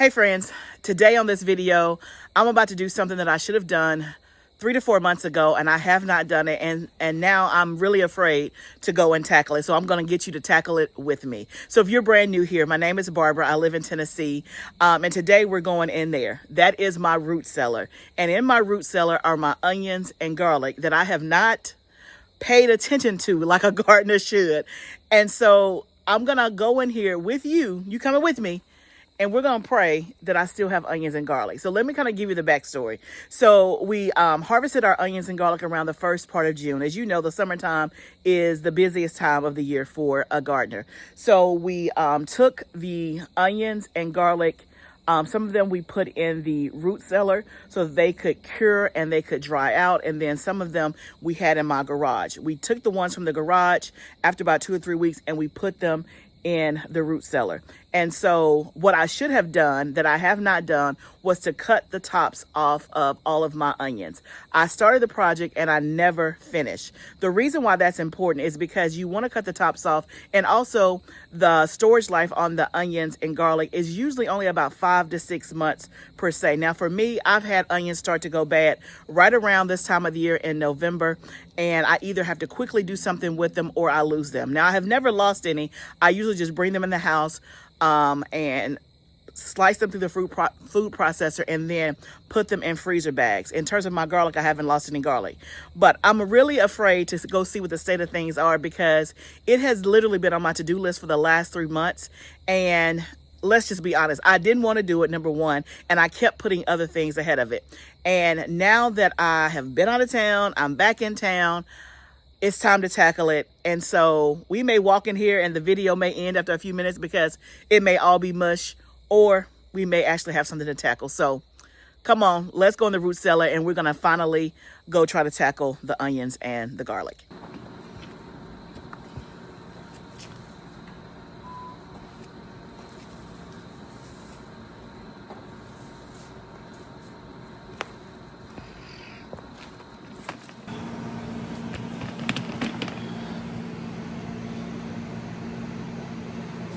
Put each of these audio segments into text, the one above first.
Hey friends, today on this video, I'm about to do something that I should have done 3 to 4 months ago, and I have not done it, and now I'm really afraid to go and tackle it. So I'm going to get you to tackle it with me. So if you're brand new here, my name is Barbara. I live in Tennessee, and today we're going in there. That is my root cellar, and in my root cellar are my onions and garlic that I have not paid attention to like a gardener should. And so I'm going to go in here with you. You coming with me? And we're going to pray that I still have onions and garlic. So let me kind of give you the backstory. So we harvested our onions and garlic around the first part of June. As you know, the summertime is the busiest time of the year for a gardener. So we took the onions and garlic. Some of them we put in the root cellar so that they could cure and they could dry out. And then some of them we had in my garage. We took the ones from the garage after about 2 or 3 weeks and we put them in the root cellar. And so what I should have done that I have not done was to cut the tops off of all of my onions. I started the project and I never finished. The reason why that's important is because you want to cut the tops off, and also the storage life on the onions and garlic is usually only about 5 to 6 months per se. Now for me, I've had onions start to go bad right around this time of the year in November, and I either have to quickly do something with them or I lose them. Now I have never lost any. I usually just bring them in the house and slice them through the food processor and then put them in freezer bags. In terms of my garlic, I haven't lost any garlic, but I'm really afraid to go see what the state of things are because it has literally been on my to-do list for the last 3 months. And let's just be honest, I didn't want to do it, number one, and I kept putting other things ahead of it. And now that I have been out of town, I'm back in town, it's time to tackle it. And so we may walk in here and the video may end after a few minutes because it may all be mush, or we may actually have something to tackle. So come on, let's go in the root cellar and we're gonna finally go try to tackle the onions and the garlic.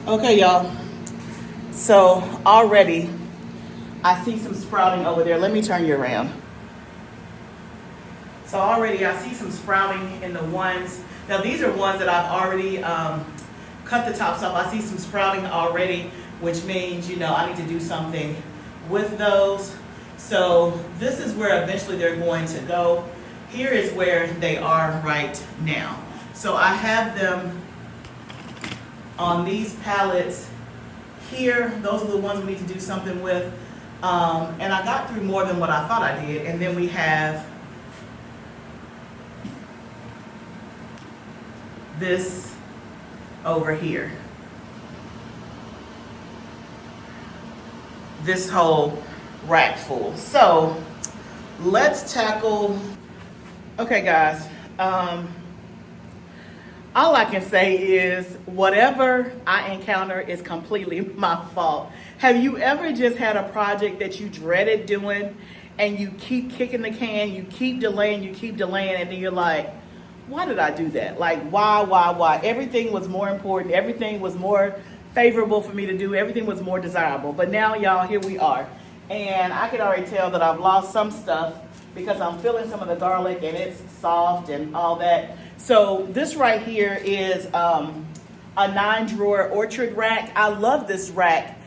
Okay, y'all. So already I see some sprouting over there. Let me turn you around. So already I see some sprouting in the ones. Now these are ones that I've already cut the tops off. I see some sprouting already, which means, you know, I need to do something with those. So this is where eventually they're going to go. Here is where they are right now. So I have them on these pallets here. Those are the ones we need to do something with. And I got through more than what I thought I did. And then we have this over here. This whole rack full. So let's tackle. Okay, guys. All I can say is whatever I encounter is completely my fault. Have you ever just had a project that you dreaded doing and you keep kicking the can, you keep delaying, and then you're like, why did I do that? Like, why? Everything was more important. Everything was more favorable for me to do. Everything was more desirable. But now, y'all, here we are. And I can already tell that I've lost some stuff because I'm feeling some of the garlic and it's soft and all that. So this right here is a 9-drawer orchard rack. I love this rack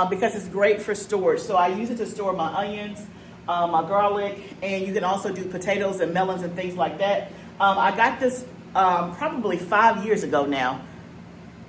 because it's great for storage. So I use it to store my onions, my garlic, and you can also do potatoes and melons and things like that. I got this probably 5 years ago now.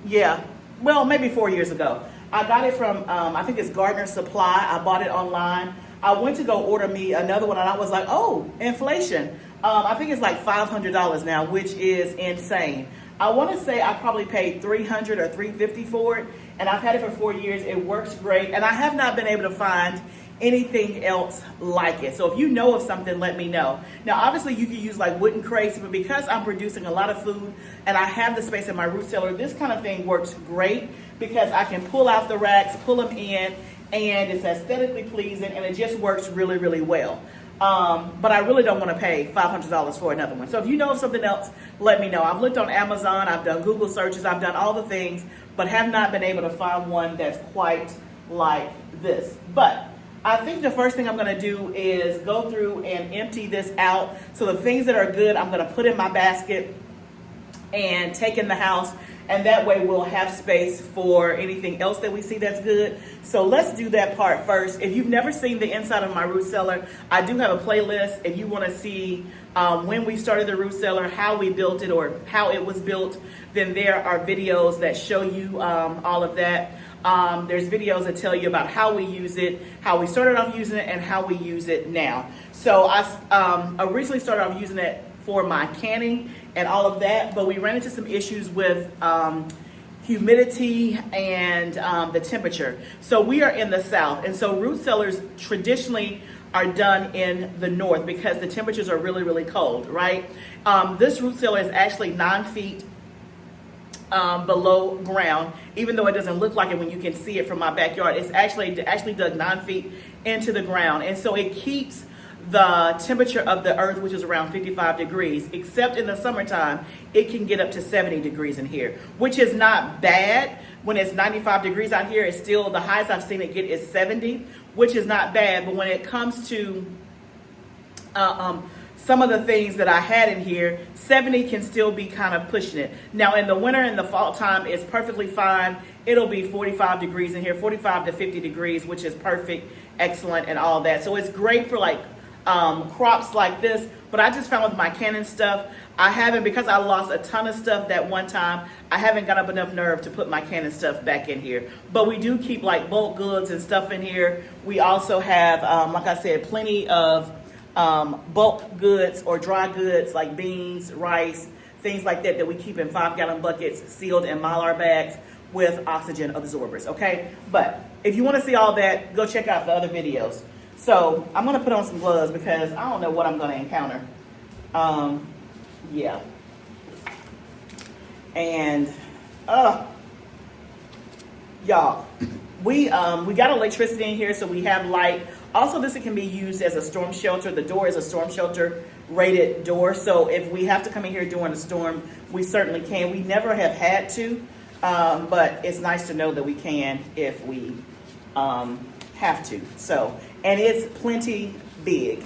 Yeah, well, maybe 4 years ago. I got it from, I think it's Gardener'S Supply. I bought it online. I went to go order me another one and I was like, oh, inflation. I think it's like $500 now, which is insane. I want to say I probably paid $300 or $350 for it, and I've had it for 4 years. It works great, and I have not been able to find anything else like it. So if you know of something, let me know. Now, obviously, you can use like wooden crates, but because I'm producing a lot of food and I have the space in my root cellar, this kind of thing works great because I can pull out the racks, pull them in, and it's aesthetically pleasing, and it just works really, really well. But I really don't want to pay $500 for another one. So if you know of something else, let me know. I've looked on Amazon, I've done Google searches, I've done all the things, but have not been able to find one that's quite like this. But I think the first thing I'm gonna do is go through and empty this out. So the things that are good, I'm gonna put in my basket and take in the house, and that way we'll have space for anything else that we see that's good. So let's do that part first. If you've never seen the inside of my root cellar, I do have a playlist. If you want to see when we started the root cellar, how we built it, or how it was built, then there are videos that show you all of that. There's videos that tell you about how we use it, how we started off using it, and how we use it now. So I originally started off using it for my canning and all of that, but we ran into some issues with humidity and the temperature. So we are in the South, and so root cellars traditionally are done in the North because the temperatures are really, really cold, right? This root cellar is actually 9 feet below ground, even though it doesn't look like it when you can see it from my backyard. It's actually dug 9 feet into the ground, and so it keeps the temperature of the earth, which is around 55 degrees, except in the summertime, it can get up to 70 degrees in here, which is not bad. When it's 95 degrees out here, it's still, the highest I've seen it get is 70, which is not bad. But when it comes to some of the things that I had in here, 70 can still be kind of pushing it. Now in the winter and the fall time, it's perfectly fine. It'll be 45 degrees in here, 45 to 50 degrees, which is perfect, excellent, and all that. So it's great for like crops like this. But I just found with my canning stuff, I haven't, because I lost a ton of stuff that one time, I haven't got up enough nerve to put my canning stuff back in here. But we do keep like bulk goods and stuff in here. We also have, like I said, plenty of bulk goods or dry goods like beans, rice, things like that we keep in 5-gallon buckets sealed in Mylar bags with oxygen absorbers, okay? But if you want to see all that, go check out the other videos. So I'm going to put on some gloves because I don't know what I'm going to encounter. Yeah. And y'all, we got electricity in here, so we have light. Also, this can be used as a storm shelter. The door is a storm shelter rated door, so if we have to come in here during a storm, we certainly can. We never have had to, but it's nice to know that we can if we have to. So, and it's plenty big.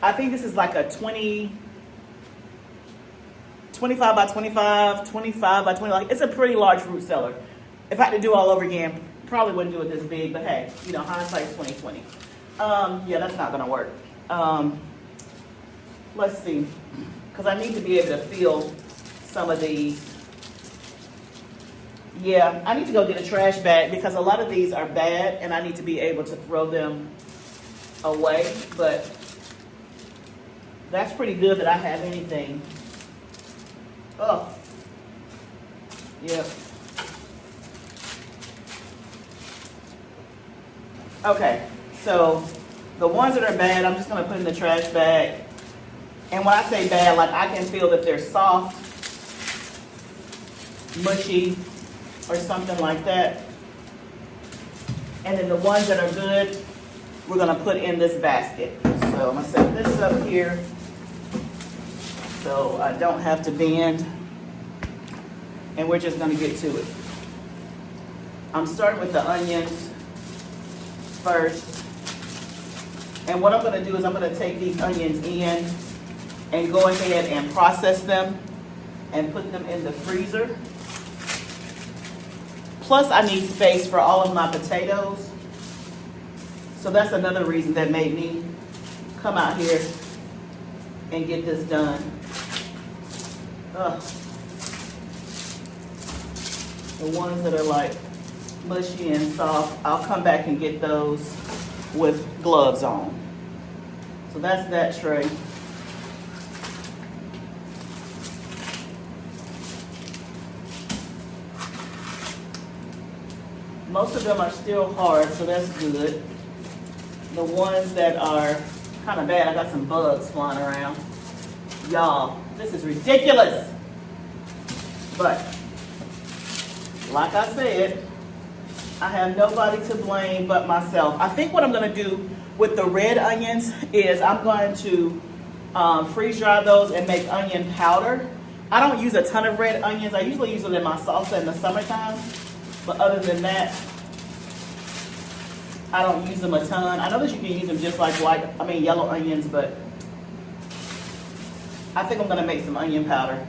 I think this is like a 25 by 25, 25 by 20. Like, it's a pretty large root cellar. If I had to do it all over again, probably wouldn't do it this big, but hey, you know, hindsight's 20/20. Yeah, that's not gonna work. Let's see, because I need to be able to feel some of these. Yeah, I need to go get a trash bag because a lot of these are bad and I need to be able to throw them away, but that's pretty good that I have anything. Oh, yeah. Okay, so the ones that are bad, I'm just gonna put in the trash bag. And when I say bad, like I can feel that they're soft, mushy, or something like that. And then the ones that are good, we're gonna put in this basket. So I'm gonna set this up here so I don't have to bend. And we're just gonna get to it. I'm starting with the onions first. And what I'm gonna do is I'm gonna take these onions in and go ahead and process them and put them in the freezer. Plus I need space for all of my potatoes. So that's another reason that made me come out here and get this done. Ugh. The ones that are like mushy and soft, I'll come back and get those with gloves on. So that's that tray. Most of them are still hard, so that's good. The ones that are kind of bad, I got some bugs flying around. Y'all, this is ridiculous. But, like I said, I have nobody to blame but myself. I think what I'm gonna do with the red onions is I'm going to freeze dry those and make onion powder. I don't use a ton of red onions. I usually use them in my salsa in the summertime. But other than that, I don't use them a ton. I know that you can use them just like yellow onions, but I think I'm gonna make some onion powder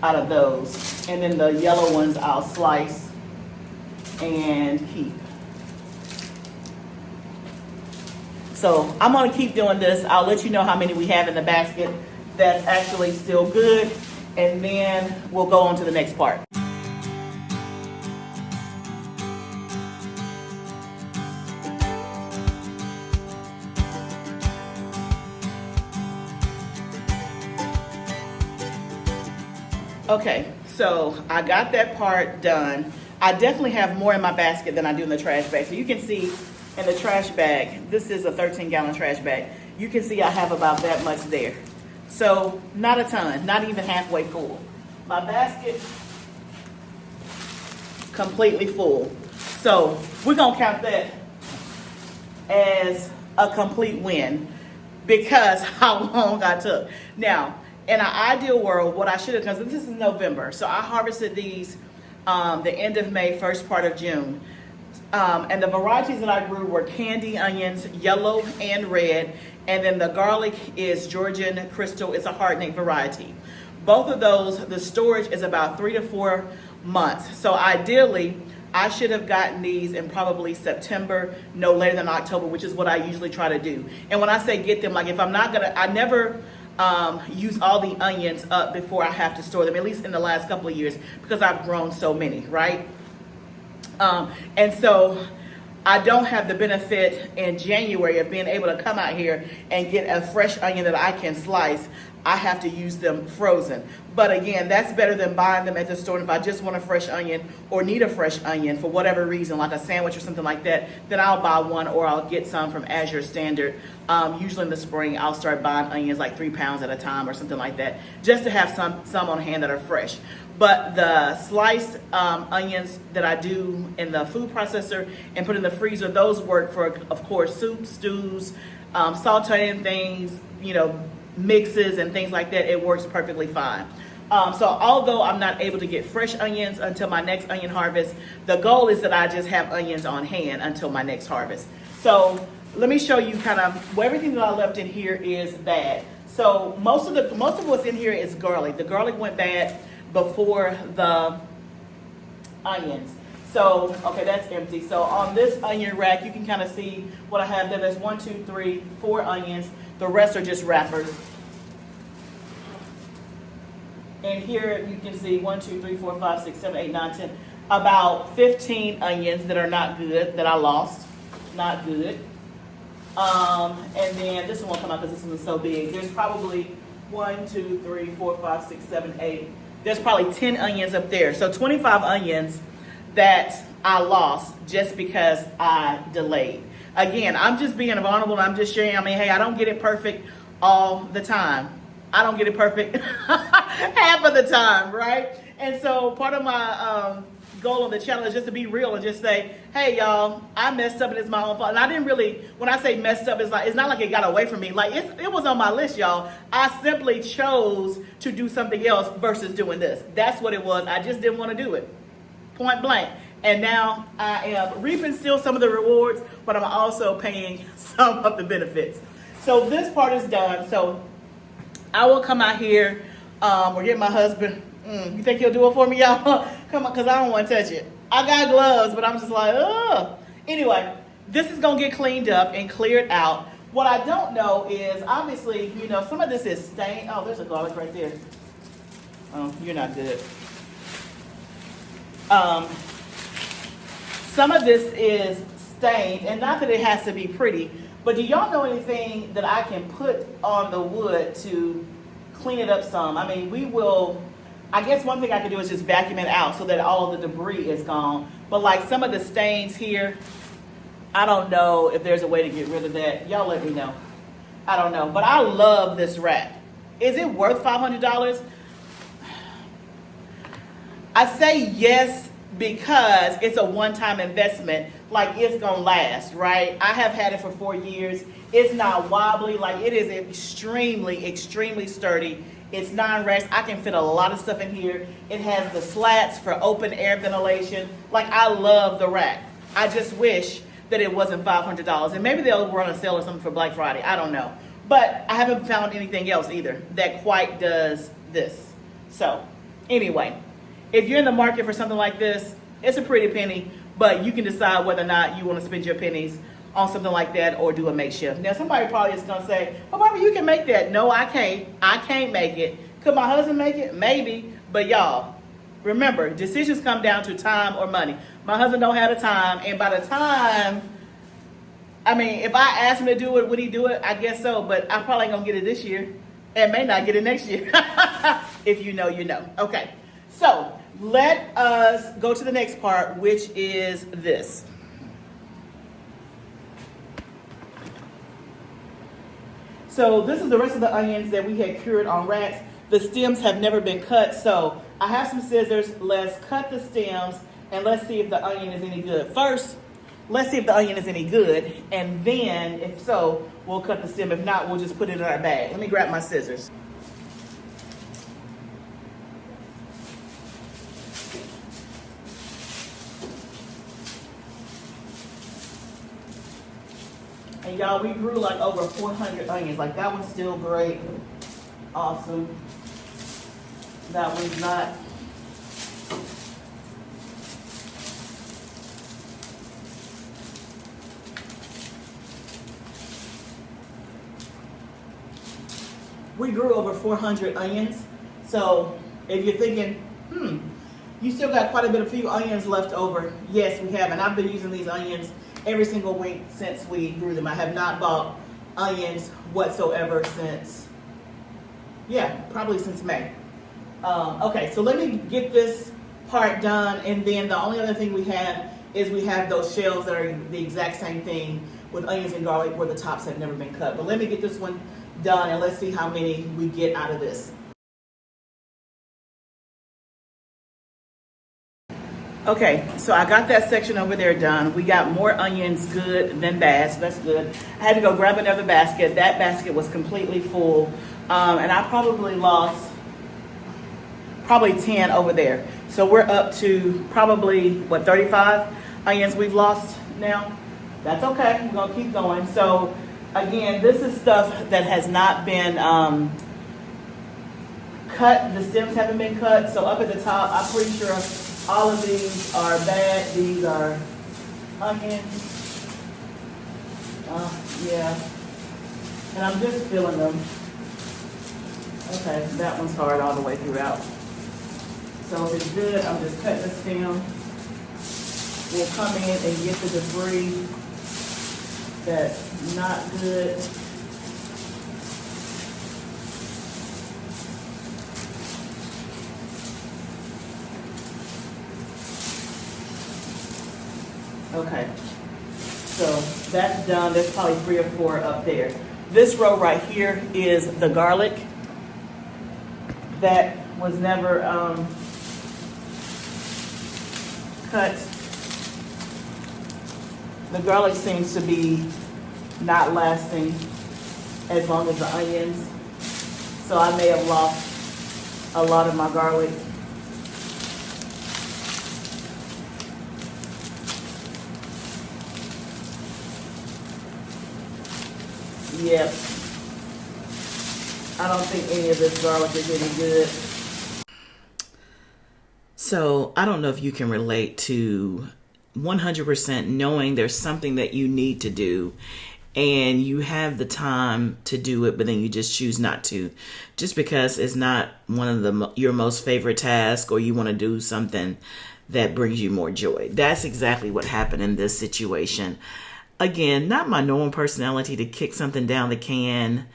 out of those. And then the yellow ones I'll slice and keep. So I'm gonna keep doing this. I'll let you know how many we have in the basket that's actually still good, and then we'll go on to the next part. Okay, so I got that part done. I definitely have more in my basket than I do in the trash bag. So you can see in the trash bag, this is a 13-gallon trash bag. You can see I have about that much there. So not a ton, not even halfway full. My basket, completely full. So we're gonna count that as a complete win because how long I took. Now, in an ideal world, what I should have, because this is November, so I harvested these the end of May, first part of June. And the varieties that I grew were candy onions, yellow and red, and then the garlic is Georgian Crystal. It's a hardening variety. Both of those, the storage is about 3 to 4 months. So ideally, I should have gotten these in probably September, no later than October, which is what I usually try to do. And when I say get them, like if I'm not gonna, I never use all the onions up before I have to store them, at least in the last couple of years, because I've grown so many, right? And so I don't have the benefit in January of being able to come out here and get a fresh onion that I can slice. I have to use them frozen. But again, that's better than buying them at the store. And if I just want a fresh onion or need a fresh onion for whatever reason, like a sandwich or something like that, then I'll buy one or I'll get some from Azure Standard. Usually in the spring, I'll start buying onions like 3 pounds at a time or something like that, just to have some on hand that are fresh. But the sliced onions that I do in the food processor and put in the freezer, those work for, of course, soups, stews, sauteing things, mixes and things like that. It works perfectly fine. So although I'm not able to get fresh onions until my next onion harvest, the goal is that I just have onions on hand until my next harvest. So let me show you kind of everything that I left in here is bad. So most of what's in here is garlic. The garlic went bad before the onions. So, okay, that's empty. So on this onion rack, you can kind of see what I have there. There's 1, 2, 3, 4 onions. The rest are just wrappers. And here you can see 1, 2, 3, 4, 5, 6, 7, 8, 9, 10. About 15 onions that are not good, that I lost. Not good. And then this one won't come out because this one's so big. There's probably 1, 2, 3, 4, 5, 6, 7, 8. There's probably 10 onions up there. So 25 onions that I lost just because I delayed. Again, I'm just being vulnerable and I'm just sharing. I mean, hey, I don't get it perfect all the time. I don't get it perfect half of the time, right? And so part of my goal on the channel is just to be real and just say, hey, y'all, I messed up and it's my own fault. And I didn't really, when I say messed up, it's not like it got away from me. Like it was on my list, y'all. I simply chose to do something else versus doing this. That's what it was. I just didn't want to do it. Point blank. And now I am reaping still some of the rewards, but I'm also paying some of the benefits. So this part is done. So I will come out here or get my husband. You think he'll do it for me, y'all? Come on, because I don't want to touch it. I got gloves, but I'm just like, ugh. Anyway, this is going to get cleaned up and cleared out. What I don't know is, obviously, some of this is stained. Oh, there's a garlic right there. Oh, you're not good. Some of this is stained, and not that it has to be pretty, but do y'all know anything that I can put on the wood to clean it up some? I mean, I guess one thing I could do is just vacuum it out so that all of the debris is gone. But like some of the stains here, I don't know if there's a way to get rid of that. Y'all let me know. I don't know, but I love this rack. Is it worth $500? I say yes, because it's a one-time investment, like it's gonna last, right? I have had it for 4 years. It's not wobbly, like it is extremely, extremely sturdy. It's non-racks. I can fit a lot of stuff in here. It has the slats for open air ventilation. Like I love the rack. I just wish that it wasn't $500. And maybe they'll run a sale or something for Black Friday. I don't know. But I haven't found anything else either that quite does this. So anyway, if you're in the market for something like this, it's a pretty penny, but you can decide whether or not you want to spend your pennies on something like that or do a makeshift. Now, somebody probably is going to say, oh, Barbara, you can make that. No, I can't. I can't make it. Could my husband make it? Maybe. But y'all, remember, decisions come down to time or money. My husband don't have the time, and by the time, I mean, if I asked him to do it, would he do it? I guess so, but I probably ain't going to get it this year and may not get it next year. If you know, you know. Okay, so let us go to the next part, which is this. So this is the rest of the onions that we had cured on racks. The stems have never been cut, so I have some scissors. Let's cut the stems and let's see if the onion is any good. First, let's see if the onion is any good, and then if so, we'll cut the stem. If not, we'll just put it in our bag. Let me grab my scissors. And y'all, we grew like over 400 onions. Like that one's still great. Awesome. That one's not. We grew over 400 onions. So if you're thinking, you still got quite a bit of few onions left over. Yes, we have. And I've been using these onions every single week since we grew them. I have not bought onions whatsoever since, probably since May. Okay, so let me get this part done, and then the only other thing we have is we have those shells that are the exact same thing with onions and garlic where the tops have never been cut. But let me get this one done and let's see how many we get out of this. Okay, so I got that section over there done. We got more onions good than bad, so that's good. I had to go grab another basket. That basket was completely full, and I probably lost 10 over there. So we're up to probably, 35 onions we've lost now? That's okay, we're gonna keep going. So again, this is stuff that has not been cut. The stems haven't been cut, so up at the top, I'm pretty sure all of these are bad. These are onions. Yeah. And I'm just feeling them. Okay, that one's hard all the way throughout. So if it's good, I'm just cutting the stem. We'll come in and get the debris that's not good. Okay, so that's done. There's probably 3 or 4 up there. This row right here is the garlic that was never cut. The garlic seems to be not lasting as long as the onions, so I may have lost a lot of my garlic. Yep. I don't think any of this garlic is any good. So I don't know if you can relate to 100% knowing there's something that you need to do and you have the time to do it, but then you just choose not to, just because it's not one of your most favorite tasks, or you want to do something that brings you more joy. That's exactly what happened in this situation. Again, not my normal personality to kick something down the can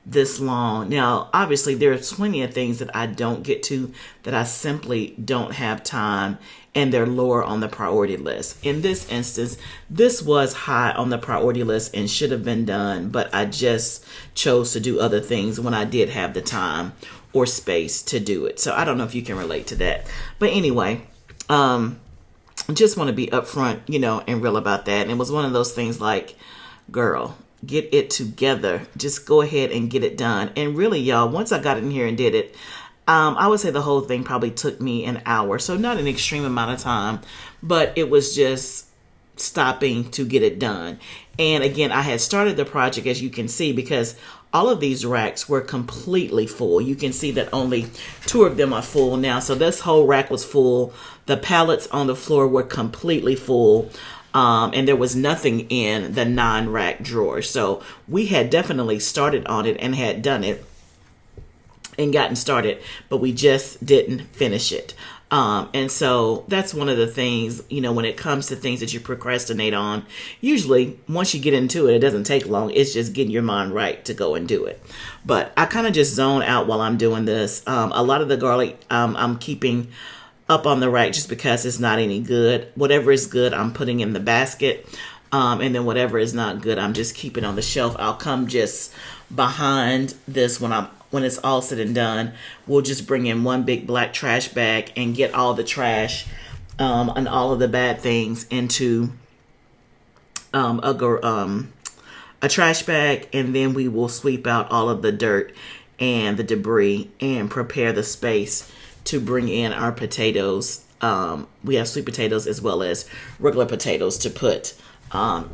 this long. Now, obviously, there are plenty of things that I don't get to that I simply don't have time, and they're lower on the priority list. In this instance, this was high on the priority list and should have been done, but I just chose to do other things when I did have the time or space to do it. So I don't know if you can relate to that. But anyway, just want to be upfront, and real about that. And it was one of those things like, girl, get it together. Just go ahead and get it done. And really, y'all, once I got in here and did it, I would say the whole thing probably took me an hour. So not an extreme amount of time, but it was just stopping to get it done. And again, I had started the project, as you can see, because all of these racks were completely full. You can see that only 2 of them are full now. So this whole rack was full. The pallets on the floor were completely full. And there was nothing in the non-rack drawer. So we had definitely started on it and had done it and gotten started, but we just didn't finish it. And so that's one of the things, you know, when it comes to things that you procrastinate on, usually once you get into it, it doesn't take long. It's just getting your mind right to go and do it. But I kind of just zone out while I'm doing this. A lot of the garlic I'm keeping up on the rack just because it's not any good. Whatever is good, I'm putting in the basket. And then whatever is not good, I'm just keeping on the shelf. I'll come just behind this when it's all said and done. We'll just bring in one big black trash bag and get all the trash and all of the bad things into a trash bag, and then we will sweep out all of the dirt and the debris and prepare the space to bring in our potatoes. We have sweet potatoes as well as regular potatoes to put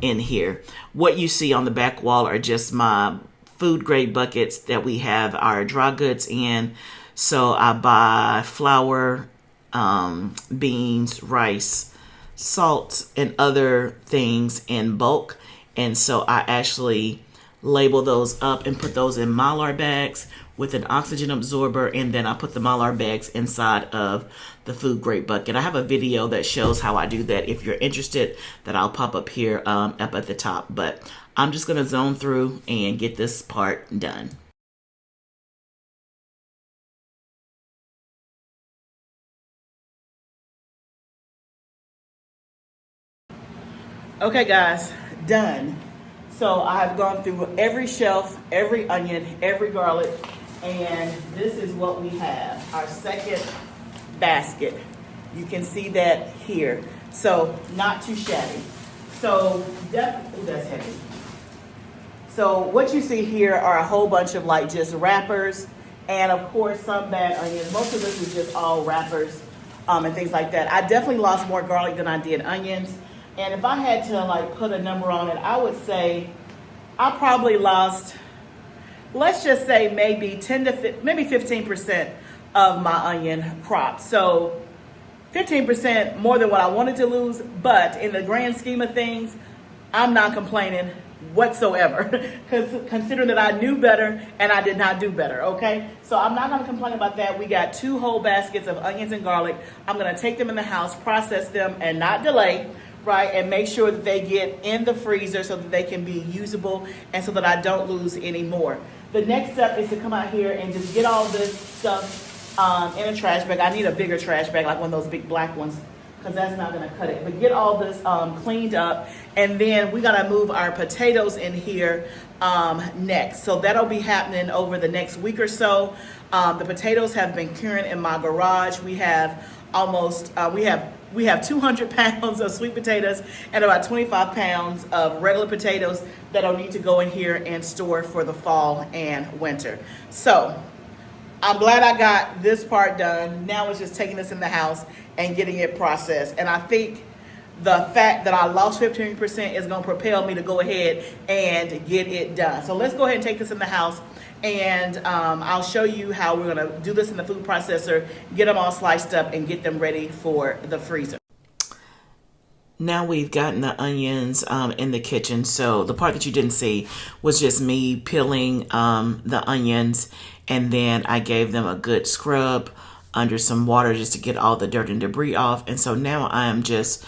in here. What you see on the back wall are just my food grade buckets that we have our dry goods in. So I buy flour, beans, rice, salt, and other things in bulk. And so I actually label those up and put those in Mylar bags with an oxygen absorber, and then I put the Mylar bags inside of the food grade bucket. I have a video that shows how I do that if you're interested, that I'll pop up here up at the top. But I'm just gonna zone through and get this part done. Okay guys, done. So I have gone through every shelf, every onion, every garlic, and this is what we have, our second basket. You can see that here. So not too shabby. So definitely, that's heavy. So what you see here are a whole bunch of like just wrappers, and of course some bad onions. Most of this is just all wrappers and things like that. I definitely lost more garlic than I did onions. And if I had to like put a number on it, I would say I probably lost, let's just say maybe 15% of my onion crop. So 15% more than what I wanted to lose, but in the grand scheme of things, I'm not complaining whatsoever, because considering that I knew better and I did not do better, okay? So I'm not gonna complain about that. We got 2 whole baskets of onions and garlic. I'm gonna take them in the house, process them, and not delay, right? And make sure that they get in the freezer so that they can be usable and so that I don't lose any more. The next step is to come out here and just get all this stuff in a trash bag. I need a bigger trash bag, like one of those big black ones, because that's not gonna cut it. But get all this cleaned up, and then we gotta move our potatoes in here next. So that'll be happening over the next week or so. The potatoes have been curing in my garage. We have almost, we have 200 pounds of sweet potatoes and about 25 pounds of regular potatoes that'll need to go in here and store for the fall and winter. So I'm glad I got this part done. Now it's just taking this in the house and getting it processed. And I think the fact that I lost 15% is going to propel me to go ahead and get it done. So let's go ahead and take this in the house, and I'll show you how we're going to do this in the food processor, get them all sliced up, and get them ready for the freezer. Now we've gotten the onions in the kitchen. So the part that you didn't see was just me peeling the onions, and then I gave them a good scrub under some water just to get all the dirt and debris off. And so now I am just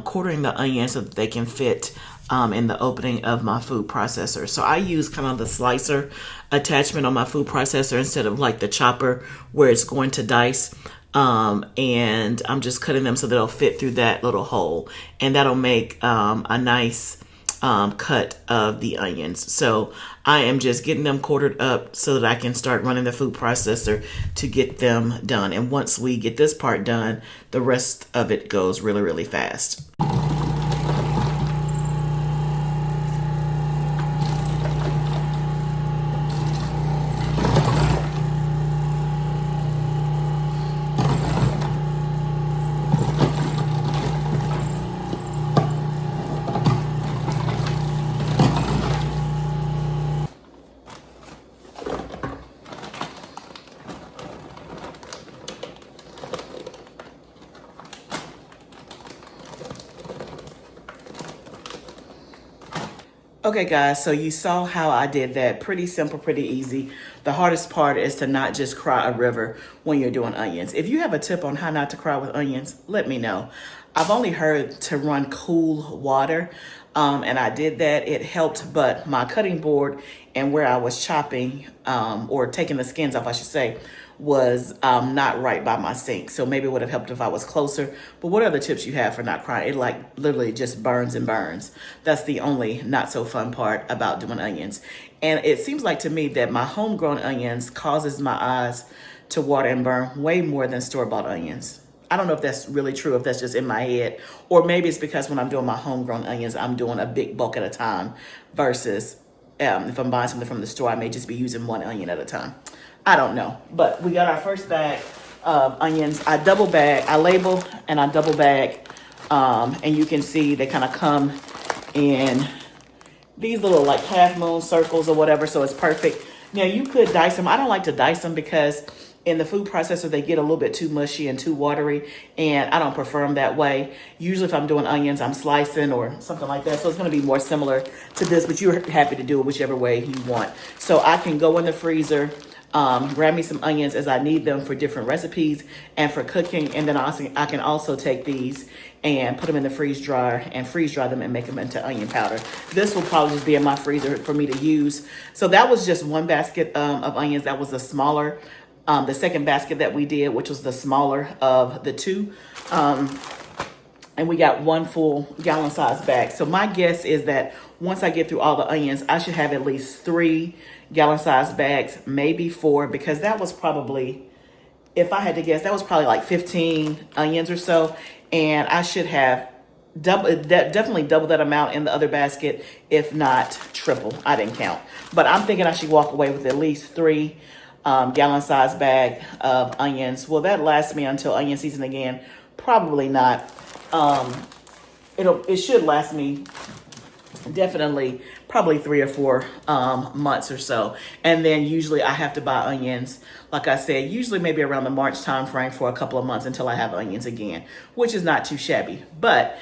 quartering the onions so that they can fit in the opening of my food processor. So I use kind of the slicer attachment on my food processor instead of like the chopper where it's going to dice. And I'm just cutting them so they'll fit through that little hole, and that'll make a nice cut of the onions. So I am just getting them quartered up so that I can start running the food processor to get them done. And once we get this part done, the rest of it goes really, really fast. Okay guys, so you saw how I did that. Pretty simple, pretty easy. The hardest part is to not just cry a river when you're doing onions. If you have a tip on how not to cry with onions, let me know. I've only heard to run cool water, and I did that. It helped, but my cutting board and where I was chopping, or taking the skins off, I should say, was not right by my sink. So maybe it would have helped if I was closer. But what other tips you have for not crying? It like literally just burns and burns. That's the only not so fun part about doing onions. And it seems like to me that my homegrown onions causes my eyes to water and burn way more than store-bought onions. I don't know if that's really true, if that's just in my head, or maybe it's because when I'm doing my homegrown onions, I'm doing a big bulk at a time versus if I'm buying something from the store, I may just be using one onion at a time. I don't know, but we got our first bag of onions. I double bag, I label and I double bag, and you can see they kind of come in these little like half moon circles or whatever, so it's perfect. Now you could dice them. I don't like to dice them because in the food processor they get a little bit too mushy and too watery, and I don't prefer them that way. Usually if I'm doing onions, I'm slicing or something like that, so it's going to be more similar to this, but you're happy to do it whichever way you want. So I can go in the freezer, grab me some onions as I need them for different recipes and for cooking, and then I can also take these and put them in the freeze dryer and freeze dry them and make them into onion powder. This will probably just be in my freezer for me to use. So that was just one basket of onions. That was the smaller, the second basket that we did, which was the smaller of the two. And we got one full gallon size bag. So my guess is that once I get through all the onions, I should have at least 3 gallon size bags, maybe 4, because that was probably, if I had to guess, that was probably like 15 onions or so. And I should have definitely double that amount in the other basket, if not triple. I didn't count, but I'm thinking I should walk away with at least 3 gallon size bag of onions. Will that last me until onion season again? Probably not. It should last me definitely probably 3 or 4 months or so. And then usually I have to buy onions, like I said, usually maybe around the March time frame for a couple of months until I have onions again, which is not too shabby. But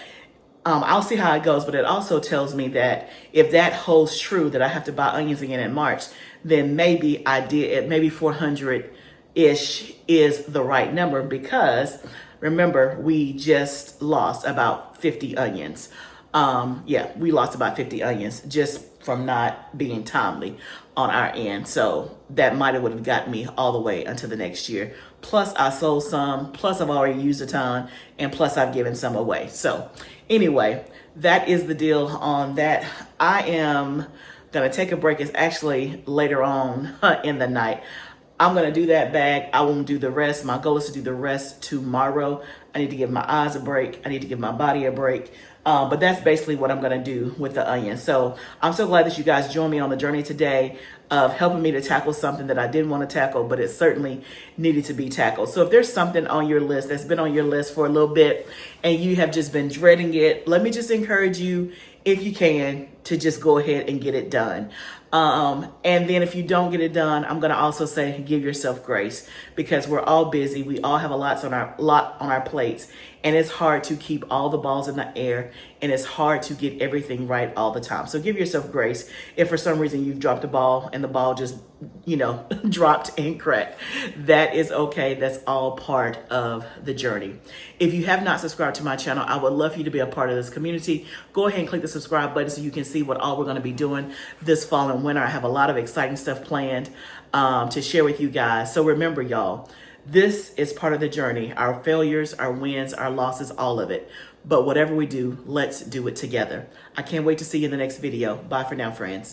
I'll see how it goes. But it also tells me that if that holds true, that I have to buy onions again in March, then maybe maybe 400-ish is the right number, because remember, we just lost about 50 onions. Yeah, we lost about 50 onions just from not being timely on our end. So that might have would have gotten me all the way until the next year. Plus I sold some, plus I've already used a ton, and plus I've given some away. So anyway, that is the deal on that. I am gonna take a break. It's actually later on in the night. I'm gonna do that bag. I won't do the rest. My goal is to do the rest tomorrow. I need to give my eyes a break. I need to give my body a break. But that's basically what I'm gonna do with the onions. So I'm so glad that you guys joined me on the journey today of helping me to tackle something that I didn't want to tackle, but it certainly needed to be tackled. So if there's something on your list that's been on your list for a little bit and you have just been dreading it, let me just encourage you, if you can, to just go ahead and get it done. And then if you don't get it done, I'm going to also say, give yourself grace, because we're all busy. We all have a lot on our plates, and it's hard to keep all the balls in the air, and it's hard to get everything right all the time. So give yourself grace if for some reason you've dropped a ball and the ball just, dropped and cracked. That is okay. That's all part of the journey. If you have not subscribed to my channel, I would love for you to be a part of this community. Go ahead and click the subscribe button so you can see what all we're going to be doing this fall and winter. I have a lot of exciting stuff planned to share with you guys. So remember, y'all, this is part of the journey. Our failures, our wins, our losses, all of it. But whatever we do, let's do it together. I can't wait to see you in the next video. Bye for now, friends.